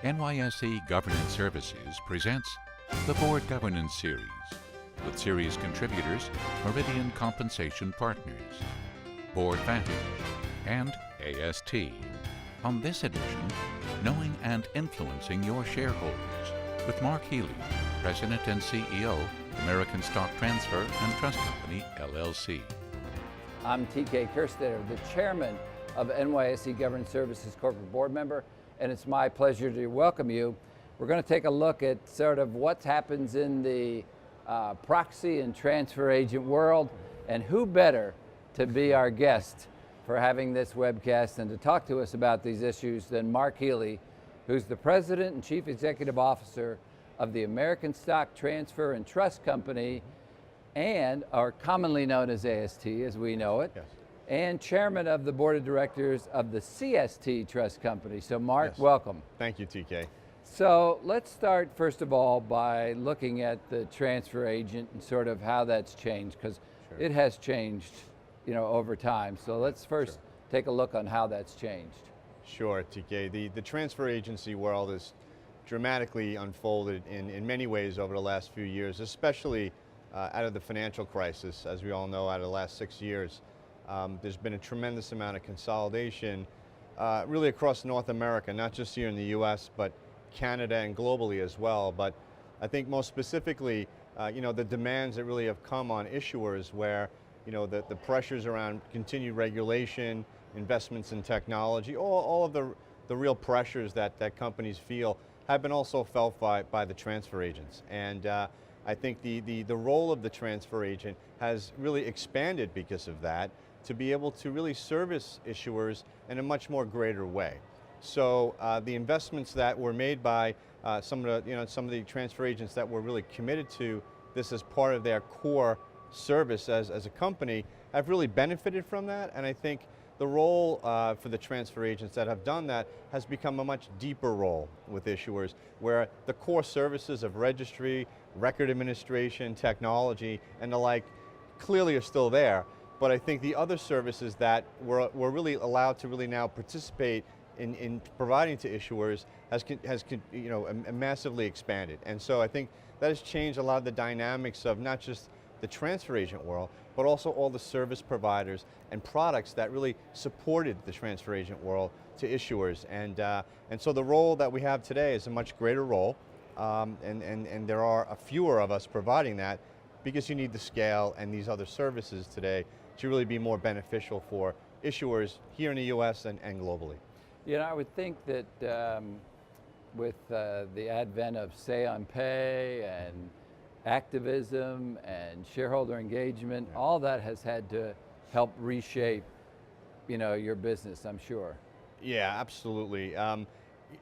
NYSE Governance Services presents the Board Governance Series with series contributors Meridian Compensation Partners, Board Vantage, and AST. On this edition, Knowing and Influencing Your Shareholders with Mark Healy, President and CEO, American Stock Transfer and Trust Company, LLC. I'm TK Kerstetter, the Chairman of NYSE Governance Services Corporate Board Member, and it's my pleasure to welcome you. We're going to take a look at sort of what happens in the proxy and transfer agent world, and who better to be our guest for having this webcast and to talk to us about these issues than Mark Healy, who's the President and Chief Executive Officer of the American Stock Transfer and Trust Company, and are commonly known as AST as we know it. Yes. And Chairman of the Board of Directors of the CST Trust Company. So Mark, Yes. welcome. Thank you, TK. So let's start first of all by looking at the transfer agent and sort of how that's changed, because Sure. it has changed, over time. So let's first take a look on how that's changed. Sure, TK. The transfer agency world has dramatically unfolded in many ways over the last few years, especially out of the financial crisis. As we all know, out of the last 6 years, there's been a tremendous amount of consolidation really across North America, not just here in the US, but Canada and globally as well. But I think most specifically, the demands that really have come on issuers where, the pressures around continued regulation, investments in technology, all of the real pressures that companies feel have been also felt by the transfer agents. And I think the role of the transfer agent has really expanded because of that, to be able to really service issuers in a much more greater way. So the investments that were made by some of the transfer agents that were really committed to this as part of their core service as a company have really benefited from that. And I think the role for the transfer agents that have done that has become a much deeper role with issuers, where the core services of registry, record administration, technology, and the like clearly are still there. But I think the other services that were really allowed to really now participate in providing to issuers has massively expanded. And so I think that has changed a lot of the dynamics of not just the transfer agent world, but also all the service providers and products that really supported the transfer agent world to issuers. And so the role that we have today is a much greater role, and there are a fewer of us providing that, because you need the scale and these other services today to really be more beneficial for issuers here in the US and globally. I would think that with the advent of Say on Pay and activism and shareholder engagement, all that has had to help reshape, your business, I'm sure. Yeah, absolutely.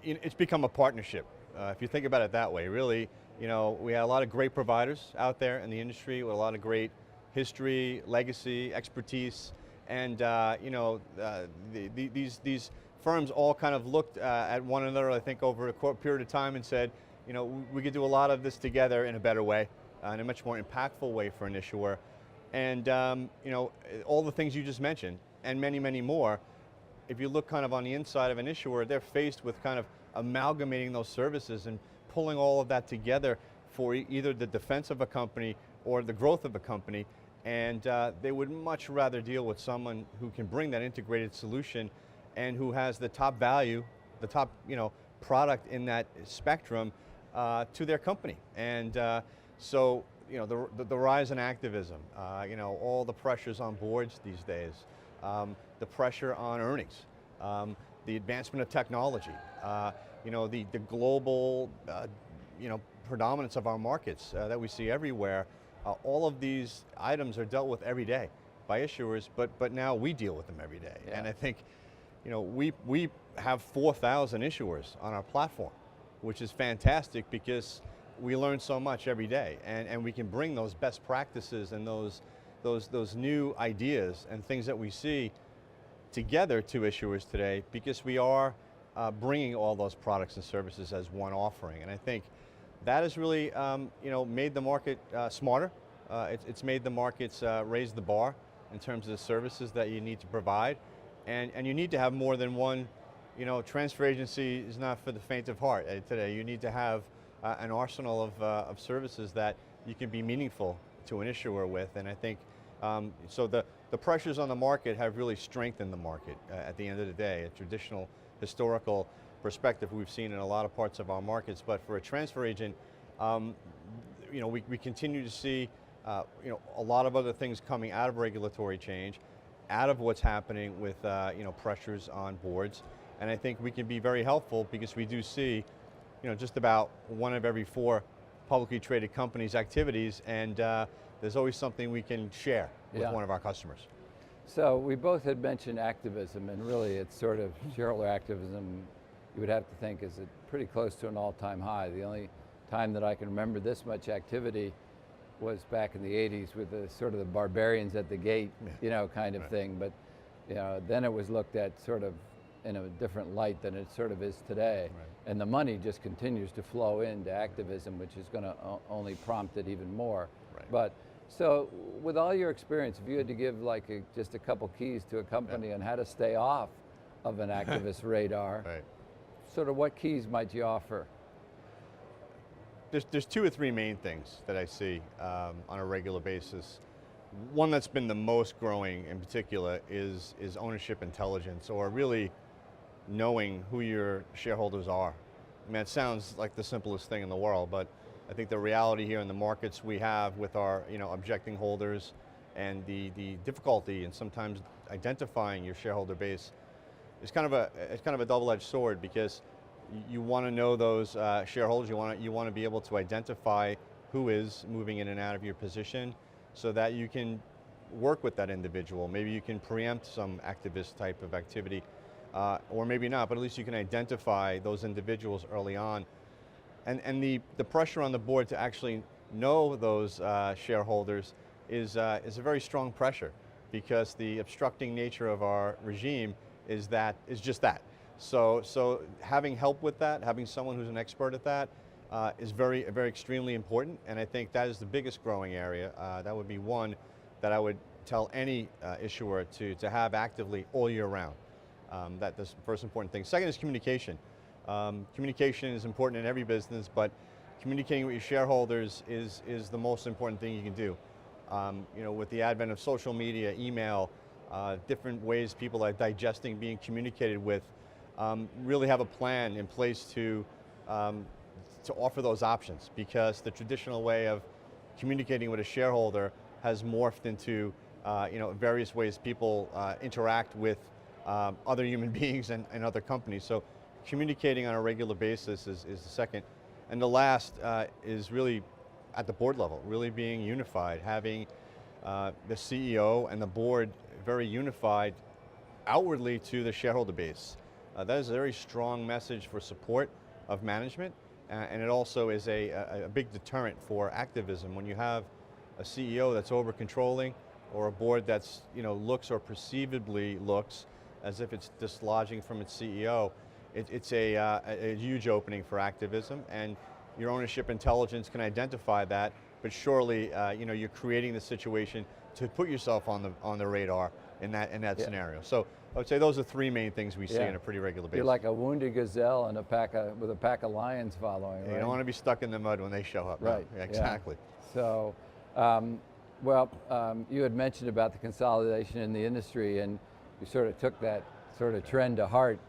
It's become a partnership. If you think about it that way, really, we have a lot of great providers out there in the industry with a lot of great history, legacy, expertise, and these firms all kind of looked at one another, I think, over a period of time and said, we could do a lot of this together in a better way, in a much more impactful way for an issuer. And all the things you just mentioned, and many, many more, if you look kind of on the inside of an issuer, they're faced with kind of amalgamating those services and pulling all of that together for either the defense of a company or the growth of a company. And they would much rather deal with someone who can bring that integrated solution and who has the top value, the top product in that spectrum to their company. And so the rise in activism, all the pressures on boards these days, the pressure on earnings, the advancement of technology, the global predominance of our markets that we see everywhere. All of these items are dealt with every day by issuers, but now we deal with them every day. Yeah. And I think, we have 4,000 issuers on our platform, which is fantastic because we learn so much every day, and we can bring those best practices and those new ideas and things that we see together to issuers today, because we are bringing all those products and services as one offering. And I think that has really made the market smarter. It's made the markets raise the bar in terms of the services that you need to provide. And you need to have more than one transfer agency is not for the faint of heart today. You need to have an arsenal of services that you can be meaningful to an issuer with, and I think so the pressures on the market have really strengthened the market at the end of the day. A traditional historical perspective we've seen in a lot of parts of our markets, but for a transfer agent, we continue to see a lot of other things coming out of regulatory change, out of what's happening with pressures on boards, and I think we can be very helpful because we do see just about 1 of every 4 publicly traded companies' activities, and there's always something we can share with one of our customers. So we both had mentioned activism, and really it's sort of shareholder activism, you would have to think is pretty close to an all-time high. The only time that I can remember this much activity was back in the 80s with the sort of the barbarians at the gate, kind of thing. But then it was looked at sort of in a different light than it sort of is today. Right. And the money just continues to flow into activism, which is going to only prompt it even more. Right. But so with all your experience, if you had to give like just a couple keys to a company on how to stay off of an activist radar, Right. sort of what keys might you offer? There's 2 or 3 main things that I see on a regular basis. One that's been the most growing in particular is ownership intelligence, or really knowing who your shareholders are. I mean, it sounds like the simplest thing in the world, but I think the reality here in the markets we have with our objecting holders and the difficulty in sometimes identifying your shareholder base is kind of a double-edged sword, because you want to know those shareholders. You want to be able to identify who is moving in and out of your position, so that you can work with that individual. Maybe you can preempt some activist type of activity, or maybe not, but at least you can identify those individuals early on. And the pressure on the board to actually know those shareholders is a very strong pressure, because the obstructing nature of our regime is just that. So having help with that, having someone who's an expert at that, is very extremely important, and I think that is the biggest growing area. That would be one that I would tell any issuer to have actively all year round. That's the first important thing. Second is communication. Communication is important in every business, but communicating with your shareholders is the most important thing you can do. With the advent of social media, email, different ways people are digesting being communicated with, really have a plan in place to offer those options, because the traditional way of communicating with a shareholder has morphed into various ways people interact with other human beings and other companies. So communicating on a regular basis is the second. And the last is really at the board level, really being unified, having the CEO and the board very unified outwardly to the shareholder base. That is a very strong message for support of management, and it also is a big deterrent for activism. When you have a CEO that's over controlling, or a board that's looks or perceivably looks as if it's dislodging from its CEO, it's a huge opening for activism, and your ownership intelligence can identify that. But surely, you're creating the situation to put yourself on the radar in that scenario. So I would say those are 3 main things we see on a pretty regular basis. You're like a wounded gazelle and with a pack of lions following. You don't want to be stuck in the mud when they show up. Right. No, exactly. Yeah. So, you had mentioned about the consolidation in the industry, and you sort of took that sort of trend to heart.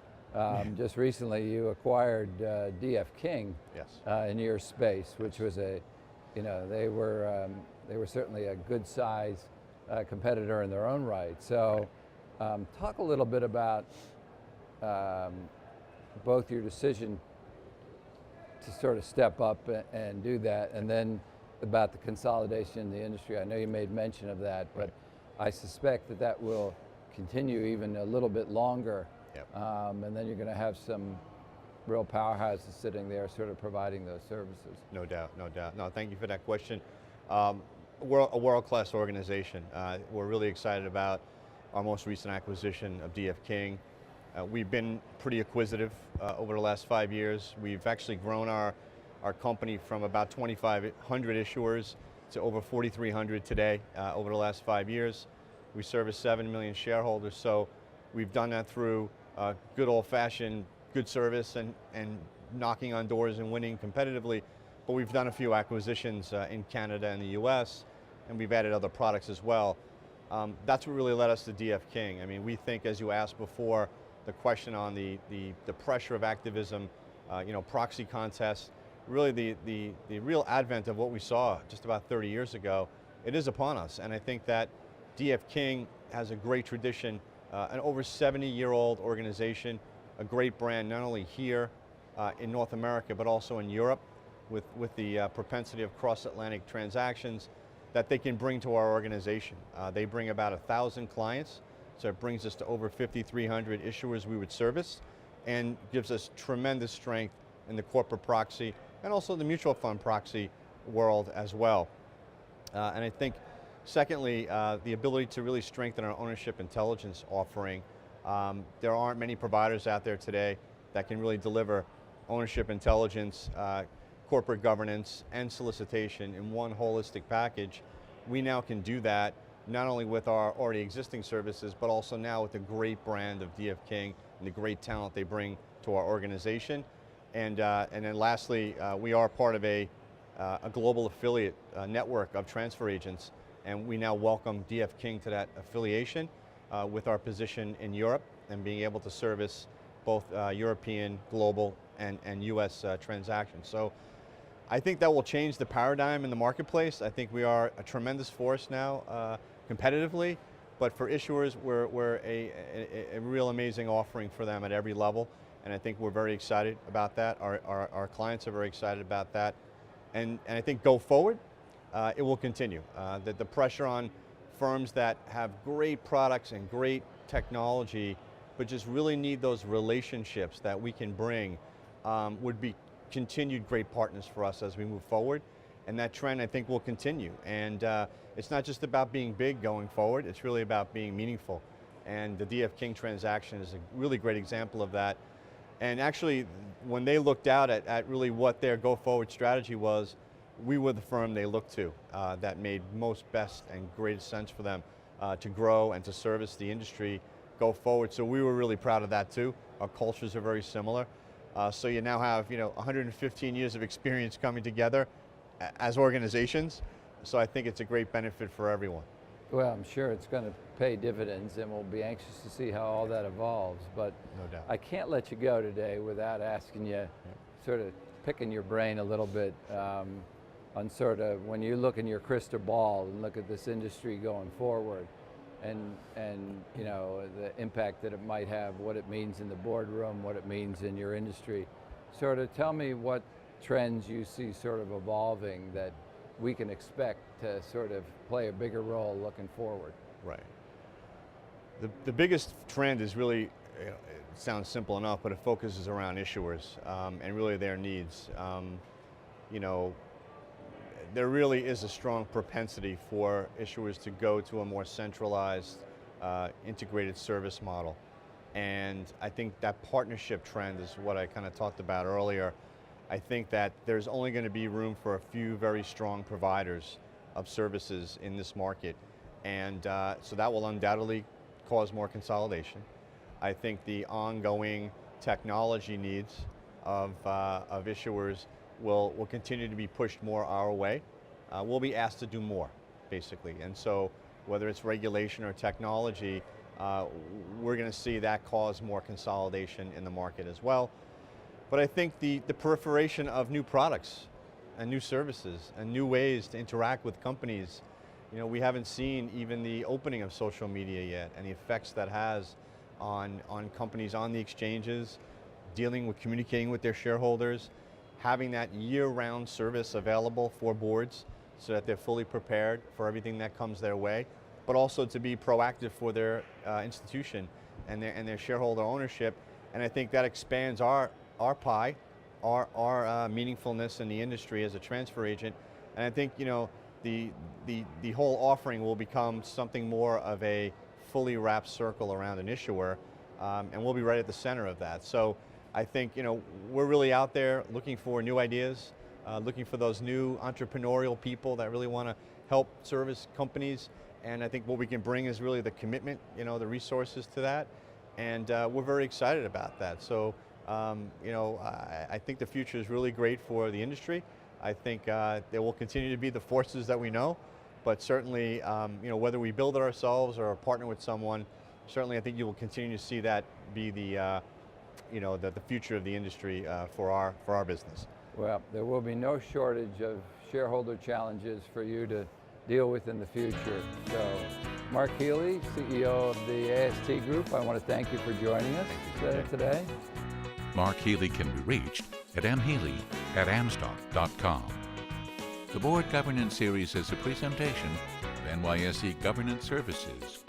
Just recently, you acquired DF King. Yes. In your space, which was they were certainly a good size competitor in their own right. So. Talk a little bit about both your decision to sort of step up and do that, and then about the consolidation in the industry. I know you made mention of that, but I suspect that will continue even a little bit longer. Yep. And then you're going to have some real powerhouses sitting there sort of providing those services. No doubt, no doubt. No, thank you for that question. We're a world-class organization. We're really excited about our most recent acquisition of DF King. We've been pretty acquisitive over the last 5 years. We've actually grown our company from about 2,500 issuers to over 4,300 today over the last 5 years. We service 7 million shareholders, so we've done that through good old-fashioned good service and knocking on doors and winning competitively, but we've done a few acquisitions in Canada and the US, and we've added other products as well. That's what really led us to DF King. I mean, we think, as you asked before, the question on the pressure of activism, proxy contests, really the real advent of what we saw just about 30 years ago, it is upon us. And I think that DF King has a great tradition, an over 70-year-old organization, a great brand not only here in North America, but also in Europe, with the propensity of cross-Atlantic transactions that they can bring to our organization. They bring about 1,000 clients, so it brings us to over 5,300 issuers we would service, and gives us tremendous strength in the corporate proxy and also the mutual fund proxy world as well. And I think, secondly, the ability to really strengthen our ownership intelligence offering. There aren't many providers out there today that can really deliver ownership intelligence, corporate governance, and solicitation in one holistic package. We now can do that not only with our already existing services, but also now with the great brand of DF King and the great talent they bring to our organization. And then lastly, we are part of a global affiliate network of transfer agents, and we now welcome DF King to that affiliation with our position in Europe and being able to service both European, global, and US transactions. So I think that will change the paradigm in the marketplace. I think we are a tremendous force now competitively, but for issuers, we're a real amazing offering for them at every level, and I think we're very excited about that. Our clients are very excited about that, and I think go forward, it will continue. That the pressure on firms that have great products and great technology, but just really need those relationships that we can bring, would be continued great partners for us as we move forward. And that trend, I think, will continue. And it's not just about being big going forward, it's really about being meaningful. And the DF King transaction is a really great example of that. And actually, when they looked out at really what their go-forward strategy was, we were the firm they looked to that made most best and greatest sense for them to grow and to service the industry go forward. So we were really proud of that too. Our cultures are very similar. So you now have 115 years of experience coming together as organizations. So I think it's a great benefit for everyone. Well, I'm sure it's going to pay dividends, and we'll be anxious to see how all that evolves. But No doubt. I can't let you go today without asking you, sort of picking your brain a little bit on sort of when you look in your crystal ball and look at this industry going forward, and the impact that it might have, what it means in the boardroom, what it means in your industry. Sort of tell me what trends you see sort of evolving that we can expect to sort of play a bigger role looking forward. Right. The biggest trend is really, it sounds simple enough, but it focuses around issuers and really their needs. There really is a strong propensity for issuers to go to a more centralized, integrated service model. And I think that partnership trend is what I kind of talked about earlier. I think that there's only going to be room for a few very strong providers of services in this market. And so that will undoubtedly cause more consolidation. I think the ongoing technology needs of issuers will continue to be pushed more our way. We'll be asked to do more, basically. And so whether it's regulation or technology, we're going to see that cause more consolidation in the market as well. But I think the proliferation of new products and new services and new ways to interact with companies, we haven't seen even the opening of social media yet and the effects that has on companies on the exchanges, communicating with their shareholders, having that year-round service available for boards so that they're fully prepared for everything that comes their way, but also to be proactive for their institution and their shareholder ownership. And I think that expands our pie, our meaningfulness in the industry as a transfer agent. And I think the whole offering will become something more of a fully wrapped circle around an issuer, and we'll be right at the center of that. So I think we're really out there looking for new ideas, looking for those new entrepreneurial people that really want to help service companies. And I think what we can bring is really the commitment, the resources to that. and we're very excited about that. So, I think the future is really great for the industry. I think there will continue to be the forces that we know, but certainly, whether we build it ourselves or partner with someone, certainly I think you will continue to see that be the future of the industry for our business. Well, there will be no shortage of shareholder challenges for you to deal with in the future. So, Mark Healy, CEO of the AST Group, I want to thank you for joining us today. Mark Healy can be reached at mhealy@amstock.com. The Board Governance Series is a presentation of NYSE Governance Services.